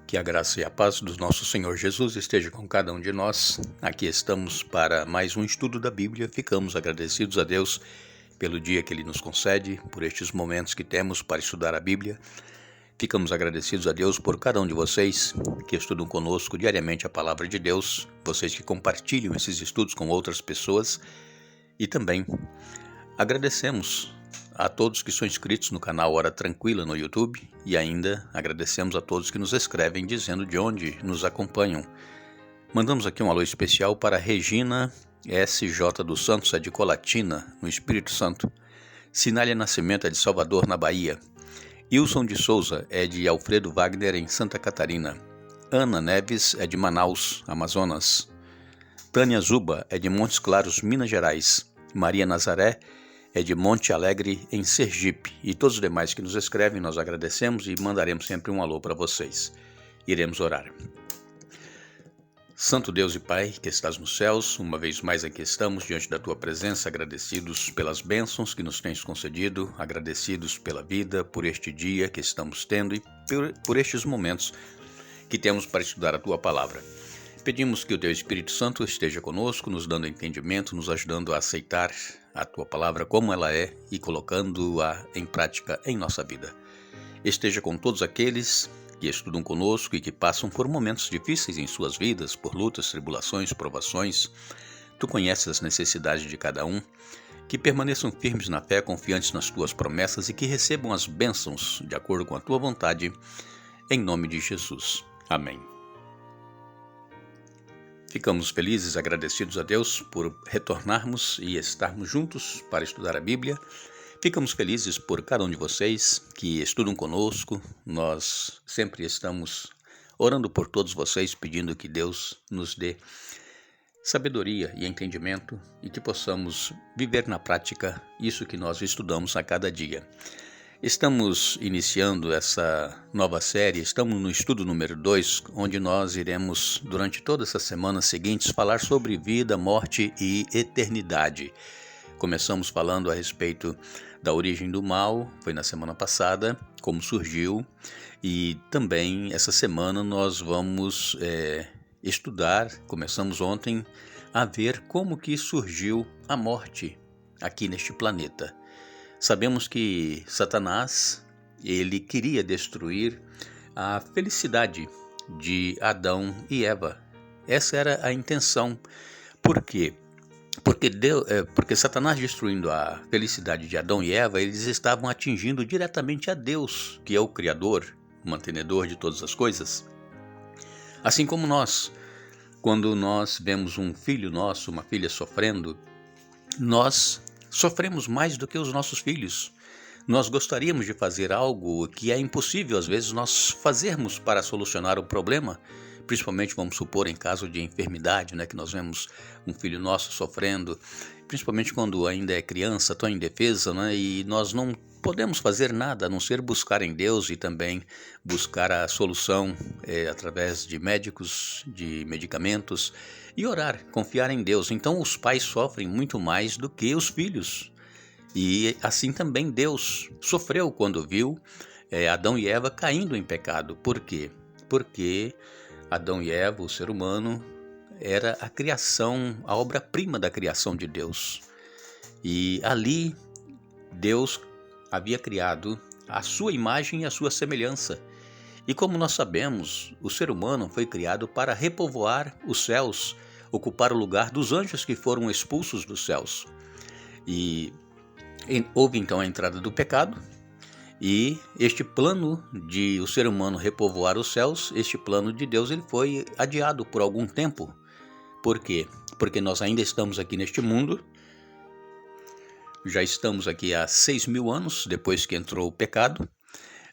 Que a graça e a paz do nosso Senhor Jesus esteja com cada um de nós. Aqui estamos para mais um estudo da Bíblia. Ficamos agradecidos a Deus pelo dia que Ele nos concede, por estes momentos que temos para estudar a Bíblia. Ficamos agradecidos a Deus por cada um de vocês que estudam conosco diariamente a Palavra de Deus, vocês que compartilham esses estudos com outras pessoas e também agradecemos a todos que são inscritos no canal Hora Tranquila no YouTube e ainda agradecemos a todos que nos escrevem dizendo de onde nos acompanham. Mandamos aqui um alô especial para Regina SJ dos Santos, é de Colatina, no Espírito Santo. Sinália Nascimento é de Salvador, na Bahia. Wilson de Souza é de Alfredo Wagner, em Santa Catarina. Ana Neves é de Manaus, Amazonas. Tânia Zuba é de Montes Claros, Minas Gerais. Maria Nazaré é de Monte Alegre, em Sergipe. E todos os demais que nos escrevem, nós agradecemos e mandaremos sempre um alô para vocês. Iremos orar. Santo Deus e Pai, que estás nos céus, uma vez mais aqui estamos diante da Tua presença, agradecidos pelas bênçãos que nos tens concedido, agradecidos pela vida, por este dia que estamos tendo e por estes momentos que temos para estudar a Tua Palavra. Pedimos que o Teu Espírito Santo esteja conosco, nos dando entendimento, nos ajudando a aceitar a Tua Palavra como ela é e colocando-a em prática em nossa vida. Esteja com todos aqueles que estudam conosco e que passam por momentos difíceis em suas vidas, por lutas, tribulações, provações. Tu conheces as necessidades de cada um, que permaneçam firmes na fé, confiantes nas Tuas promessas e que recebam as bênçãos de acordo com a Tua vontade, em nome de Jesus. Amém. Ficamos felizes, agradecidos a Deus por retornarmos e estarmos juntos para estudar a Bíblia. Ficamos felizes por cada um de vocês que estudam conosco. Nós sempre estamos orando por todos vocês, pedindo que Deus nos dê sabedoria e entendimento e que possamos viver na prática isso que nós estudamos a cada dia. Estamos iniciando essa nova série, estamos no estudo número 2, onde nós iremos, durante todas essas semanas seguintes, falar sobre vida, morte e eternidade. Começamos falando a respeito da origem do mal, foi na semana passada, como surgiu, e também essa semana nós vamos estudar, começamos ontem, a ver como que surgiu a morte aqui neste planeta. Sabemos que Satanás, ele queria destruir a felicidade de Adão e Eva. Essa era a intenção. Por quê? Porque Satanás destruindo a felicidade de Adão e Eva, eles estavam atingindo diretamente a Deus, que é o Criador, o mantenedor de todas as coisas. Assim como nós, quando nós vemos um filho nosso, uma filha sofrendo, nós sofremos mais do que os nossos filhos. Nós gostaríamos de fazer algo que é impossível, às vezes, nós fazermos para solucionar o problema, principalmente, vamos supor, em caso de enfermidade, que nós vemos um filho nosso sofrendo, principalmente quando ainda é criança, tão indefesa, e nós não podemos fazer nada a não ser buscar em Deus e também buscar a solução através de médicos, de medicamentos e orar, confiar em Deus. Então os pais sofrem muito mais do que os filhos. E assim também Deus sofreu quando viu Adão e Eva caindo em pecado. Por quê? Porque Adão e Eva, o ser humano, era a criação, a obra-prima da criação de Deus. E ali Deus havia criado a sua imagem e a sua semelhança. E como nós sabemos, o ser humano foi criado para repovoar os céus, ocupar o lugar dos anjos que foram expulsos dos céus. E houve então a entrada do pecado, e este plano de o ser humano repovoar os céus, este plano de Deus, ele foi adiado por algum tempo. Por quê? Porque nós ainda estamos aqui neste mundo, já estamos aqui há 6.000 anos depois que entrou o pecado,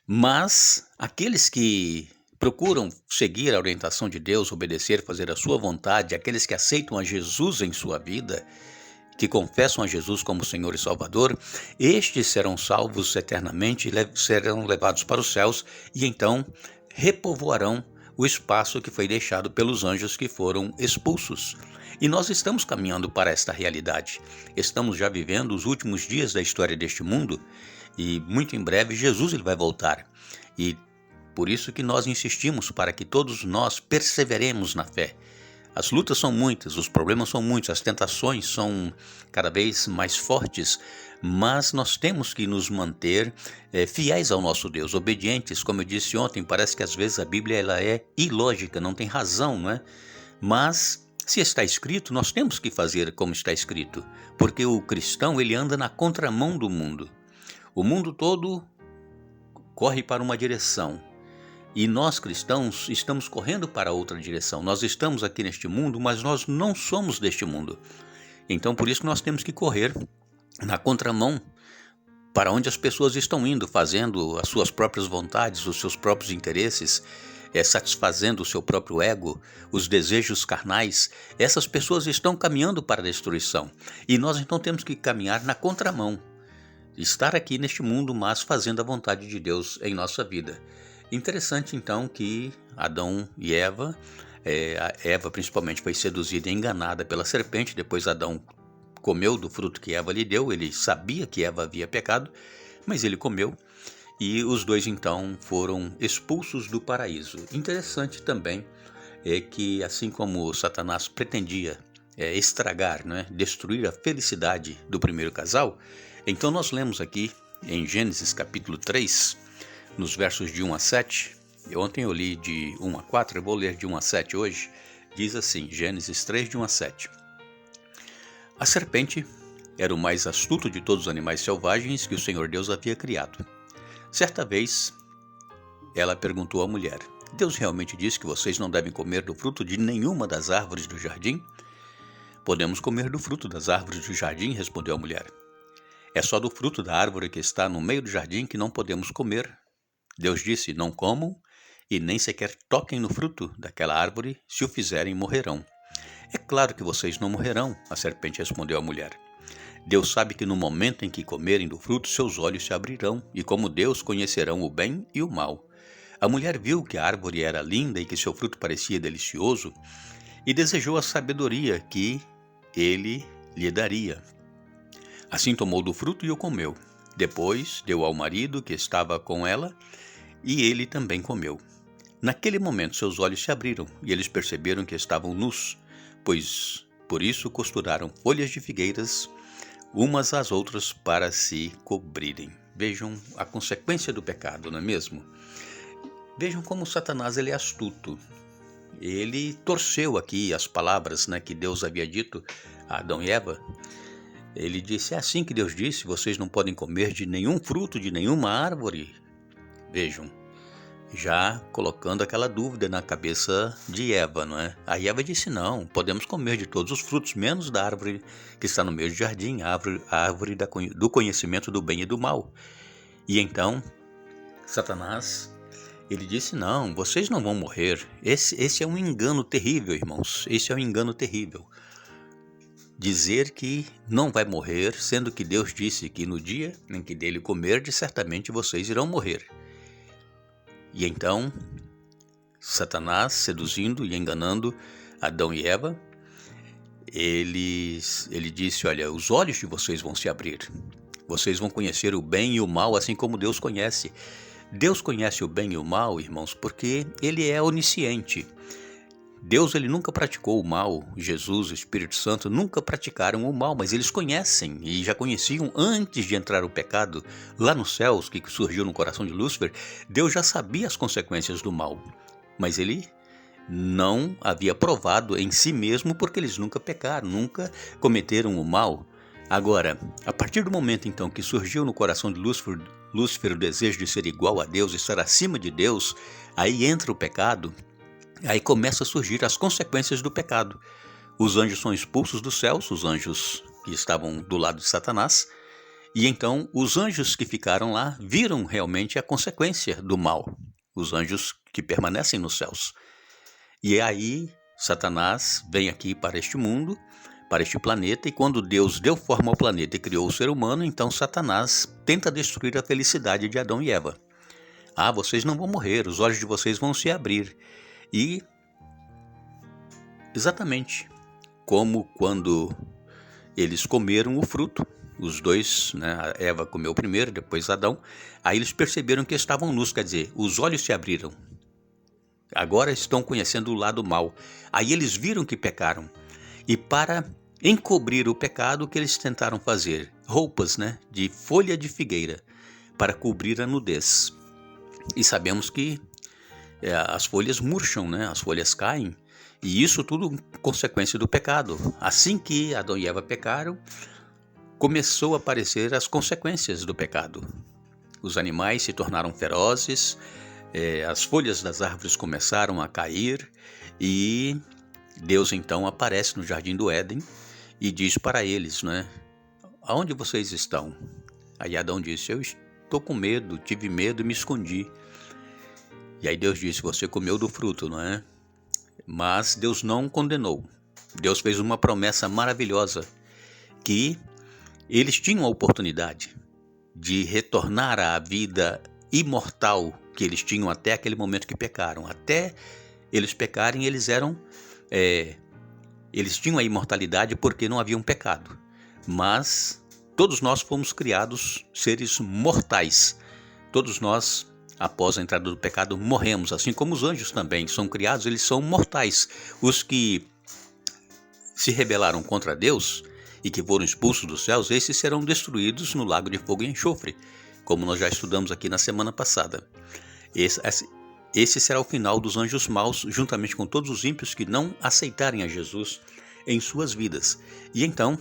mas aqueles que procuram seguir a orientação de Deus, obedecer, fazer a sua vontade, aqueles que aceitam a Jesus em sua vida, que confessam a Jesus como Senhor e Salvador, estes serão salvos eternamente, serão levados para os céus e então repovoarão o espaço que foi deixado pelos anjos que foram expulsos. E nós estamos caminhando para esta realidade. Estamos já vivendo os últimos dias da história deste mundo e muito em breve Jesus ele vai voltar. E Por isso que nós insistimos para que todos nós perseveremos na fé. As lutas são muitas, os problemas são muitos, as tentações são cada vez mais fortes, mas nós temos que nos manter fiéis ao nosso Deus, obedientes. Como eu disse ontem, parece que às vezes a Bíblia ela é ilógica, não tem razão, não é? Mas se está escrito, nós temos que fazer como está escrito, porque o cristão ele anda na contramão do mundo. O mundo todo corre para uma direção. E nós cristãos estamos correndo para outra direção. Nós estamos aqui neste mundo, mas nós não somos deste mundo. Então por isso nós temos que correr na contramão para onde as pessoas estão indo, fazendo as suas próprias vontades, os seus próprios interesses, satisfazendo o seu próprio ego, os desejos carnais. Essas pessoas estão caminhando para a destruição. E nós então temos que caminhar na contramão. Estar aqui neste mundo, mas fazendo a vontade de Deus em nossa vida. Interessante então que Adão e Eva, a Eva principalmente foi seduzida e enganada pela serpente, depois Adão comeu do fruto que Eva lhe deu, ele sabia que Eva havia pecado, mas ele comeu e os dois então foram expulsos do paraíso. Interessante também é que assim como Satanás pretendia estragar, destruir a felicidade do primeiro casal, então nós lemos aqui em Gênesis capítulo 3, nos versos de 1 a 7, ontem eu li de 1 a 4, eu vou ler de 1 a 7 hoje, diz assim, Gênesis 3, de 1 a 7. A serpente era o mais astuto de todos os animais selvagens que o Senhor Deus havia criado. Certa vez, ela perguntou à mulher, Deus realmente disse que vocês não devem comer do fruto de nenhuma das árvores do jardim? Podemos comer do fruto das árvores do jardim, respondeu a mulher. É só do fruto da árvore que está no meio do jardim que não podemos comer. Deus disse, não comam e nem sequer toquem no fruto daquela árvore, se o fizerem morrerão. É claro que vocês não morrerão, a serpente respondeu à mulher. Deus sabe que no momento em que comerem do fruto, seus olhos se abrirão, e como Deus conhecerão o bem e o mal. A mulher viu que a árvore era linda e que seu fruto parecia delicioso, e desejou a sabedoria que ele lhe daria. Assim tomou do fruto e o comeu. Depois deu ao marido que estava com ela, e ele também comeu. Naquele momento seus olhos se abriram, e eles perceberam que estavam nus, pois por isso costuraram folhas de figueiras umas às outras para se cobrirem. Vejam a consequência do pecado, não é mesmo? Vejam como Satanás ele é astuto. Ele torceu aqui as palavras que Deus havia dito a Adão e Eva. Ele disse, é assim que Deus disse, vocês não podem comer de nenhum fruto, de nenhuma árvore. Vejam, já colocando aquela dúvida na cabeça de Eva, não é? Aí Eva disse, não, podemos comer de todos os frutos, menos da árvore que está no meio do jardim, a árvore do conhecimento do bem e do mal. E então, Satanás, ele disse, não, vocês não vão morrer. Esse é um engano terrível, irmãos, esse é um engano terrível. Dizer que não vai morrer, sendo que Deus disse que no dia em que dele comerdes, certamente vocês irão morrer. E então, Satanás, seduzindo e enganando Adão e Eva, ele disse, olha, os olhos de vocês vão se abrir. Vocês vão conhecer o bem e o mal, assim como Deus conhece. Deus conhece o bem e o mal, irmãos, porque ele é onisciente. Deus ele nunca praticou o mal, Jesus, o Espírito Santo nunca praticaram o mal, mas eles conhecem e já conheciam antes de entrar o pecado lá nos céus, que surgiu no coração de Lúcifer. Deus já sabia as consequências do mal, mas ele não havia provado em si mesmo porque eles nunca pecaram, nunca cometeram o mal. Agora, a partir do momento então que surgiu no coração de Lúcifer o desejo de ser igual a Deus, estar acima de Deus, aí entra o pecado. Aí começa a surgir as consequências do pecado. Os anjos são expulsos dos céus, os anjos que estavam do lado de Satanás, e então os anjos que ficaram lá viram realmente a consequência do mal, os anjos que permanecem nos céus. E aí Satanás vem aqui para este mundo, para este planeta, e quando Deus deu forma ao planeta e criou o ser humano, então Satanás tenta destruir a felicidade de Adão e Eva. Ah, vocês não vão morrer, os olhos de vocês vão se abrir. E exatamente como quando eles comeram o fruto os dois, né, a Eva comeu primeiro, depois Adão, aí eles perceberam que estavam nus, quer dizer, os olhos se abriram. Agora estão conhecendo o lado mal. Aí eles viram que pecaram. E para encobrir o pecado, o que eles tentaram fazer? Roupas, né, de folha de figueira, para cobrir a nudez. E sabemos que as folhas murcham, né, as folhas caem. E isso tudo consequência do pecado. Assim que Adão e Eva pecaram, começou a aparecer as consequências do pecado. Os animais se tornaram ferozes, as folhas das árvores começaram a cair e Deus então aparece no jardim do Éden e diz para eles, né? Aonde vocês estão? Aí Adão disse, eu estou com medo, tive medo e me escondi. E aí Deus disse, você comeu do fruto, não é? Mas Deus não condenou. Deus fez uma promessa maravilhosa, que eles tinham a oportunidade de retornar à vida imortal que eles tinham até aquele momento que pecaram. Até eles pecarem, eles tinham a imortalidade porque não havia um pecado. Mas todos nós fomos criados seres mortais. Todos nós, após a entrada do pecado, morremos, assim como os anjos também são criados, eles são mortais. Os que se rebelaram contra Deus e que foram expulsos dos céus, esses serão destruídos no lago de fogo e enxofre, como nós já estudamos aqui na semana passada. Esse será o final dos anjos maus, juntamente com todos os ímpios que não aceitarem a Jesus em suas vidas. E então,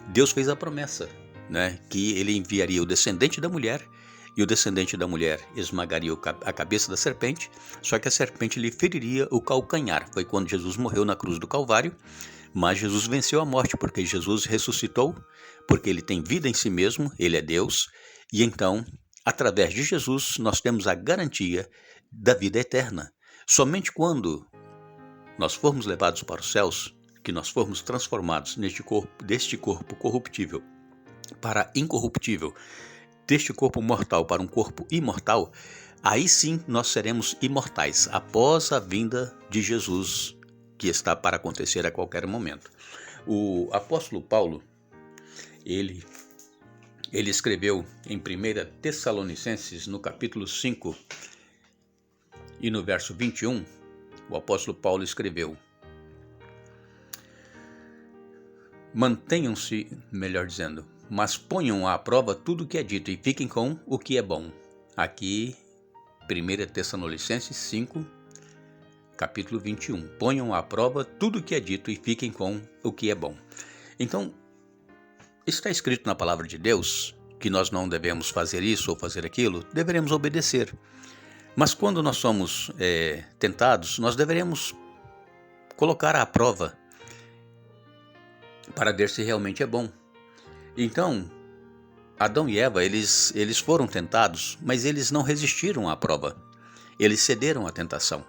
Deus fez a promessa, né, que ele enviaria o descendente da mulher, e o descendente da mulher esmagaria a cabeça da serpente, só que a serpente lhe feriria o calcanhar. Foi quando Jesus morreu na cruz do Calvário, mas Jesus venceu a morte, porque Jesus ressuscitou, porque ele tem vida em si mesmo, ele é Deus, e então, através de Jesus, nós temos a garantia da vida eterna. Somente quando nós formos levados para os céus, que nós formos transformados deste corpo corruptível para incorruptível, deste corpo mortal para um corpo imortal, aí sim nós seremos imortais, após a vinda de Jesus, que está para acontecer a qualquer momento. O apóstolo Paulo, ele escreveu em 1 Tessalonicenses, no capítulo 5 e no verso 21, o apóstolo Paulo escreveu: mantenham-se, melhor dizendo, mas ponham à prova tudo o que é dito e fiquem com o que é bom. Aqui, 1 Tessalonicenses 5, capítulo 21. Ponham à prova tudo o que é dito e fiquem com o que é bom. Então, está escrito na palavra de Deus que nós não devemos fazer isso ou fazer aquilo, deveremos obedecer. Mas quando nós somos tentados, nós deveremos colocar à prova para ver se realmente é bom. Então, Adão e Eva, eles foram tentados, mas eles não resistiram à prova. Eles cederam à tentação.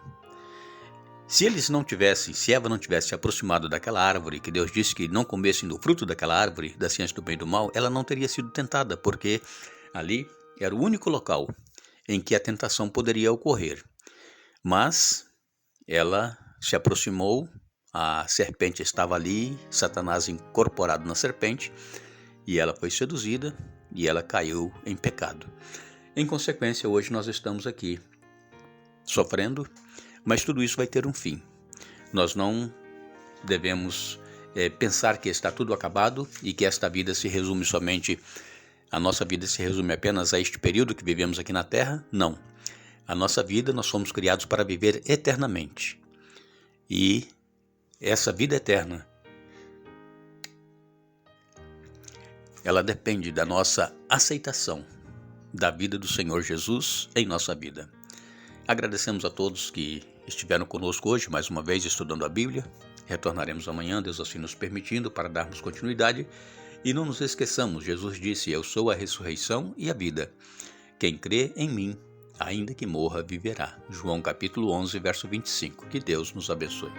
Se Eva não tivesse se aproximado daquela árvore, que Deus disse que não comessem do fruto daquela árvore, da ciência do bem e do mal, ela não teria sido tentada, porque ali era o único local em que a tentação poderia ocorrer. Mas ela se aproximou, a serpente estava ali, Satanás incorporado na serpente, e ela foi seduzida e ela caiu em pecado. Em consequência, hoje nós estamos aqui sofrendo, mas tudo isso vai ter um fim. Nós não devemos pensar que está tudo acabado e que esta vida se resume somente, a nossa vida se resume apenas a este período que vivemos aqui na Terra. Não. A nossa vida, nós fomos criados para viver eternamente. E essa vida eterna, ela depende da nossa aceitação da vida do Senhor Jesus em nossa vida. Agradecemos a todos que estiveram conosco hoje, mais uma vez estudando a Bíblia. Retornaremos amanhã, Deus assim nos permitindo, para darmos continuidade. E não nos esqueçamos, Jesus disse, eu sou a ressurreição e a vida. Quem crê em mim, ainda que morra, viverá. João capítulo 11, verso 25. Que Deus nos abençoe.